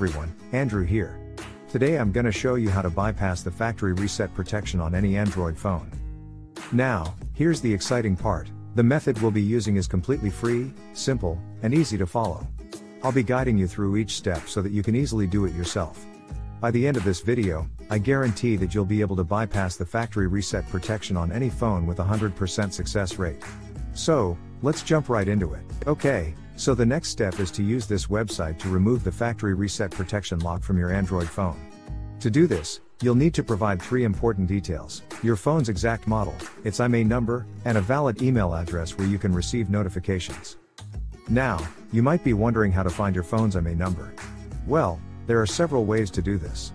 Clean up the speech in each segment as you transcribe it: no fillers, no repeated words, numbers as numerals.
everyone, Andrew here. Today I'm gonna show you how to bypass the factory reset protection on any Android phone. Now, here's the exciting part. The method we'll be using is completely free, simple, and easy to follow. I'll be guiding you through each step so that you can easily do it yourself. By the end of this video, I guarantee that you'll be able to bypass the factory reset protection on any phone with a 100% success rate. So, let's jump right into it. Okay, so the next step is to use this website to remove the factory reset protection lock from your Android phone. To do this, you'll need to provide 3 important details: your phone's exact model, its IMEI number, and a valid email address where you can receive notifications. Now, you might be wondering how to find your phone's IMEI number. Well, there are several ways to do this.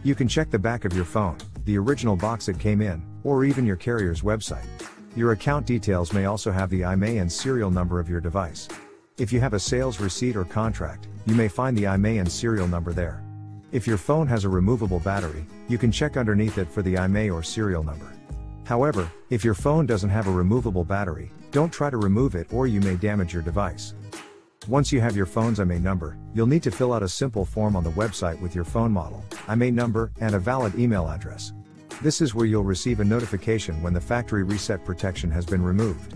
You can check the back of your phone, the original box it came in, or even your carrier's website. Your account details may also have the IMEI and serial number of your device. If you have a sales receipt or contract, you may find the IMEI and serial number there. If your phone has a removable battery, you can check underneath it for the IMEI or serial number. However, if your phone doesn't have a removable battery, don't try to remove it or you may damage your device. Once you have your phone's IMEI number, you'll need to fill out a simple form on the website with your phone model, IMEI number, and a valid email address. This is where you'll receive a notification when the factory reset protection has been removed.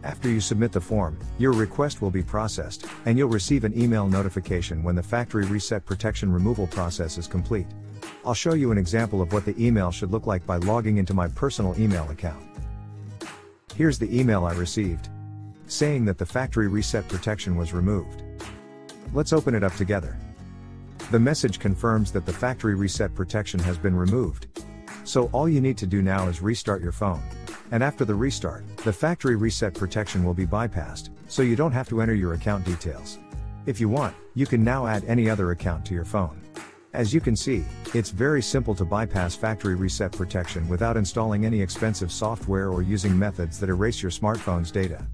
After you submit the form, your request will be processed, and you'll receive an email notification when the factory reset protection removal process is complete. I'll show you an example of what the email should look like by logging into my personal email account. Here's the email I received, saying that the factory reset protection was removed. Let's open it up together. The message confirms that the factory reset protection has been removed. So all you need to do now is restart your phone. And after the restart, the factory reset protection will be bypassed, so you don't have to enter your account details. If you want, you can now add any other account to your phone. As you can see, it's very simple to bypass factory reset protection without installing any expensive software or using methods that erase your smartphone's data.